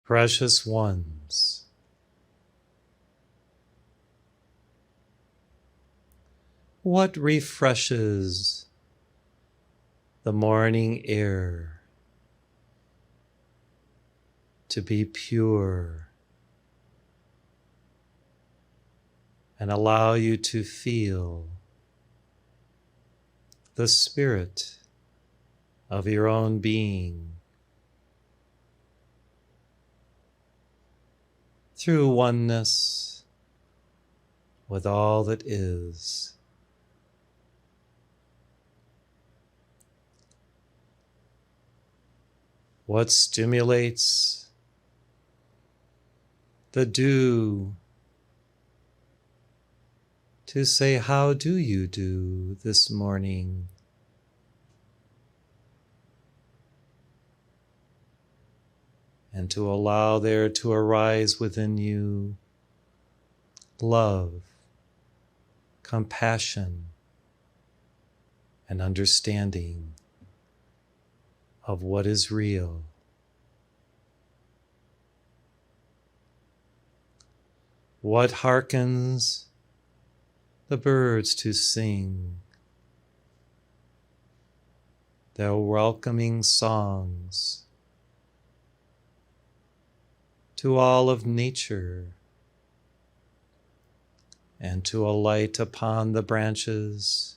Precious ones, what refreshes the morning air to be pure and allow you to feel the spirit of your own being through oneness with all that is. What stimulates the do to say, how do you do this morning? And to allow there to arise within you love, compassion, and understanding of what is real. What hearkens the birds to sing their welcoming songs to all of nature, and to alight upon the branches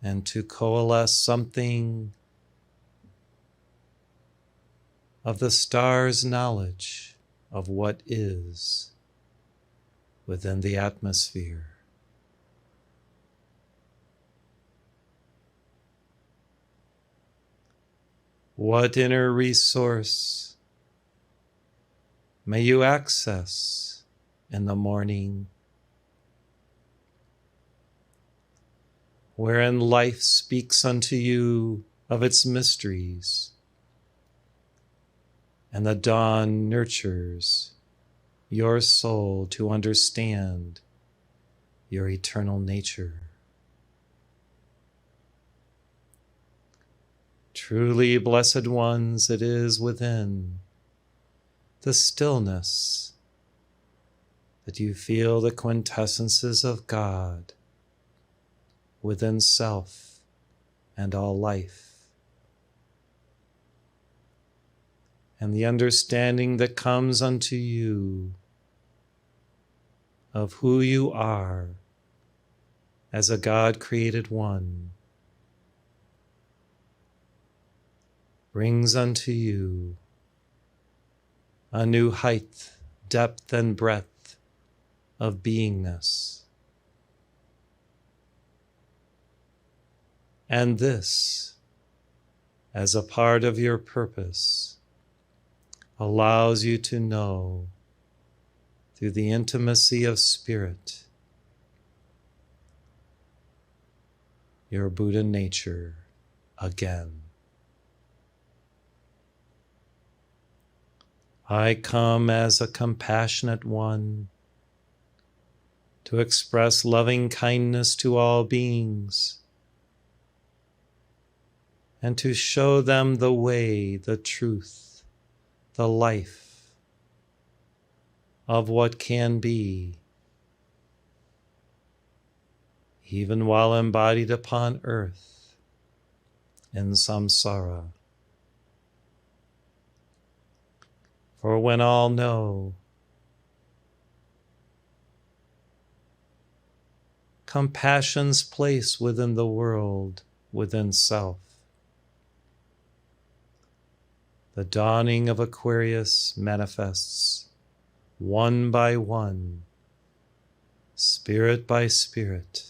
and to coalesce something of the stars' knowledge of what is within the atmosphere. What inner resource may you access in the morning, wherein life speaks unto you of its mysteries, and the dawn nurtures your soul to understand your eternal nature. Truly, blessed ones, it is within the stillness that you feel the quintessences of God within self and all life, and the understanding that comes unto you of who you are as a God-created one brings unto you a new height, depth, and breadth of beingness. And this, as a part of your purpose, allows you to know through the intimacy of spirit your Buddha nature again. I come as a compassionate one to express loving kindness to all beings and to show them the way, the truth, the life of what can be, even while embodied upon earth in samsara. For when all know, compassion's place within the world, within self, the dawning of Aquarius manifests one by one, spirit by spirit.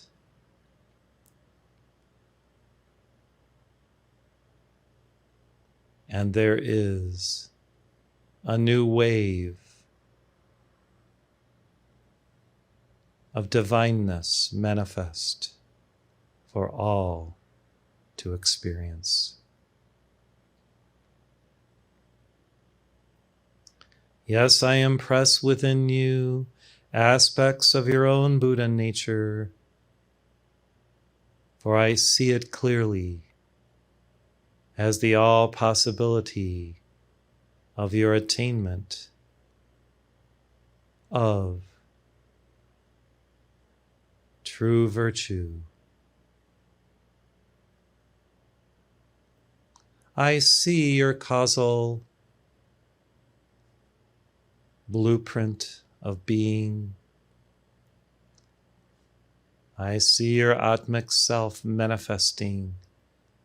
And there is a new wave of divineness manifest for all to experience. Yes, I impress within you aspects of your own Buddha nature, for I see it clearly as the all possibility of your attainment of true virtue. I see your causal blueprint of being. I see your Atmic self manifesting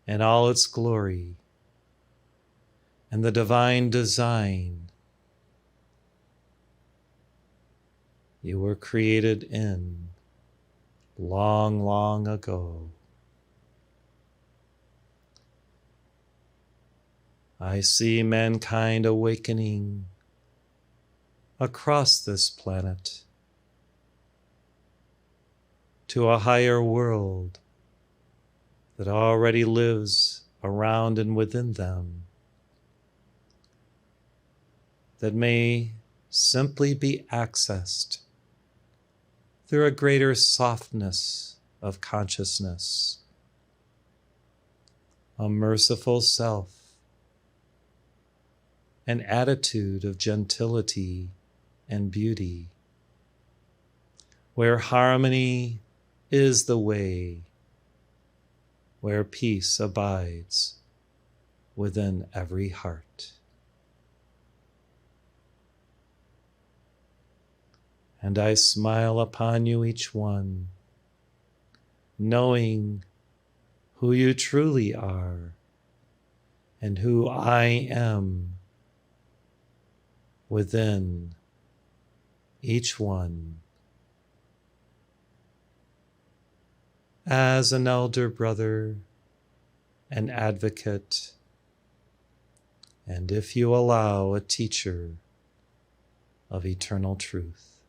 in all its glory and the divine design you were created in long, long ago. I see mankind awakening across this planet to a higher world that already lives around and within them, that may simply be accessed through a greater softness of consciousness, a merciful self, an attitude of gentility and beauty, where harmony is the way, where peace abides within every heart. And I smile upon you each one, knowing who you truly are and who I am within each one. As an elder brother, an advocate, and if you allow, a teacher of eternal truth.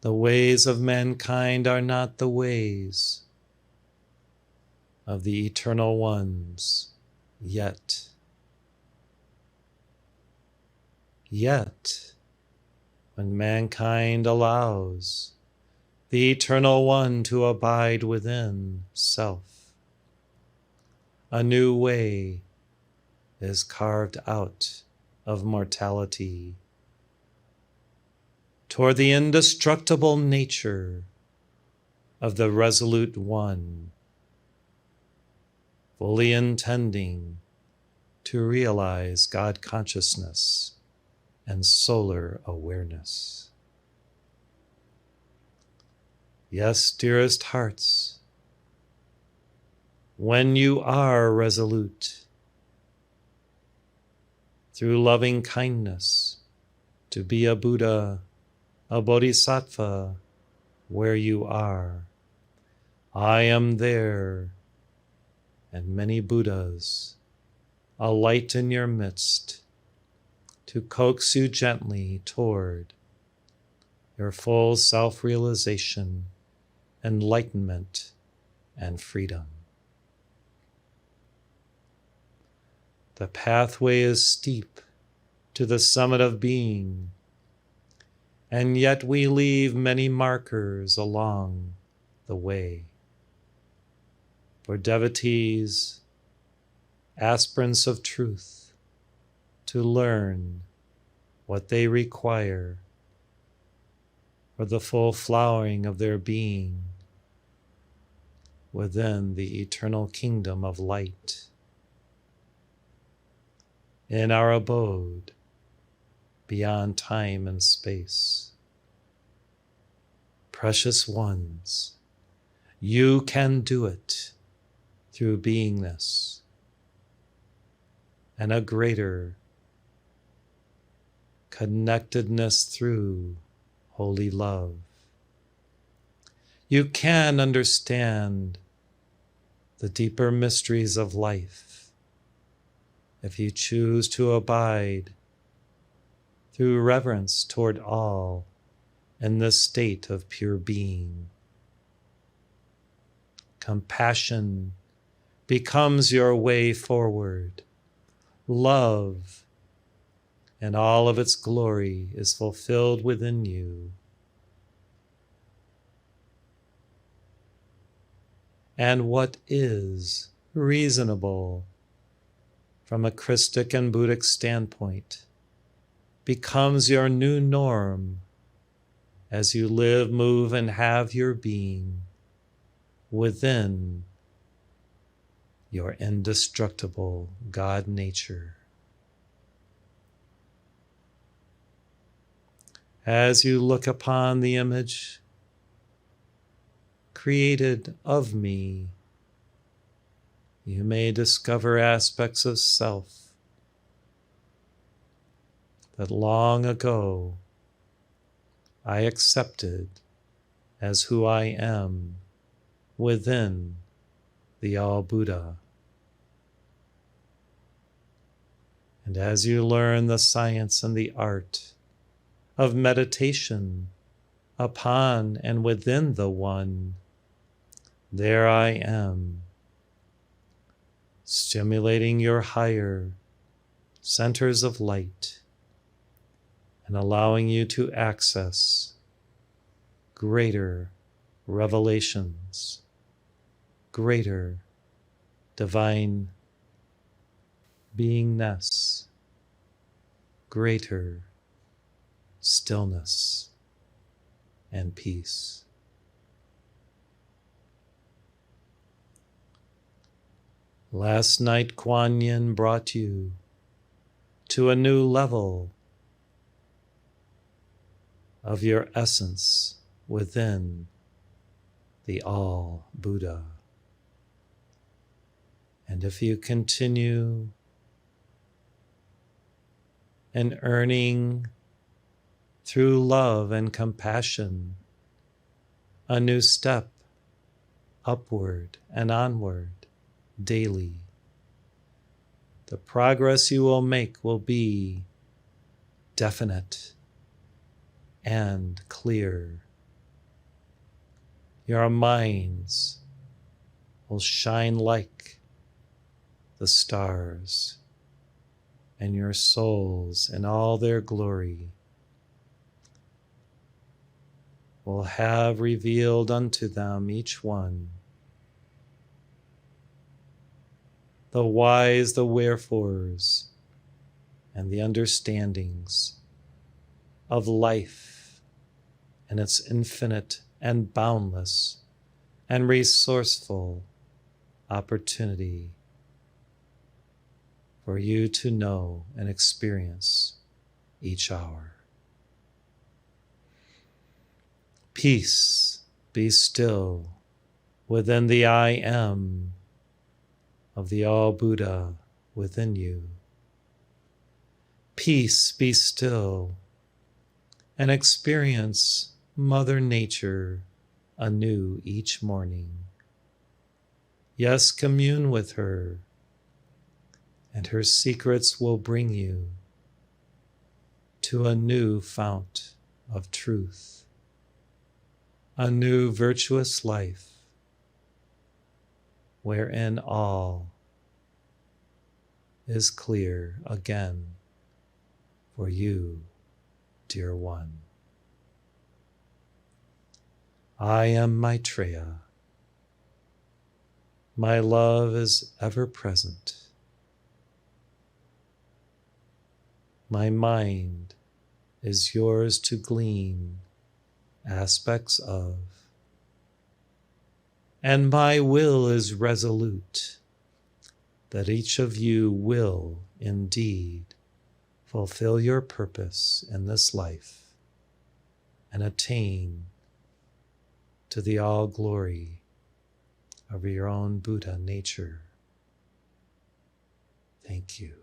The ways of mankind are not the ways of the eternal ones yet. Yet, when mankind allows the Eternal One to abide within self, a new way is carved out of mortality toward the indestructible nature of the resolute One, fully intending to realize God consciousness and solar awareness. Yes, dearest hearts, when you are resolute, through loving kindness, to be a Buddha, a Bodhisattva, where you are, I am there, and many Buddhas, a light in your midst, to coax you gently toward your full self-realization, enlightenment, and freedom. The pathway is steep to the summit of being, and yet we leave many markers along the way. For devotees, aspirants of truth, to learn what they require for the full flowering of their being within the eternal kingdom of light. In our abode beyond time and space. Precious ones, you can do it through beingness and a greater connectedness through holy love. You can understand the deeper mysteries of life if you choose to abide through reverence toward all in this state of pure being. Compassion becomes your way forward. Love and all of its glory is fulfilled within you. and what is reasonable from a Christic and Buddhic standpoint becomes your new norm as you live, move, and have your being within your indestructible God nature. As you look upon the image created of me, you may discover aspects of self that long ago I accepted as who I am within the All-Buddha. And as you learn the science and the art of meditation upon and within the One, there I am, stimulating your higher centers of light and allowing you to access greater revelations, greater divine beingness, greater stillness and peace. Last night, Kuan Yin brought you to a new level of your essence within the All-Buddha. And if you continue in earning through love and compassion a new step upward and onward daily, the progress you will make will be definite and clear. Your minds will shine like the stars, and your souls in all their glory will have revealed unto them each one the whys, the wherefores, and the understandings of life and its infinite and boundless and resourceful opportunity for you to know and experience each hour. Peace, be still within the I am of the All-Buddha within you. Peace, be still and experience Mother Nature anew each morning. Yes, commune with her, and her secrets will bring you to a new fount of truth, a new virtuous life, wherein all is clear again for you, dear one. I am Maitreya. My love is ever present. My mind is yours to glean aspects of, and my will is resolute that each of you will indeed fulfill your purpose in this life and attain to the all glory of your own Buddha nature. Thank you.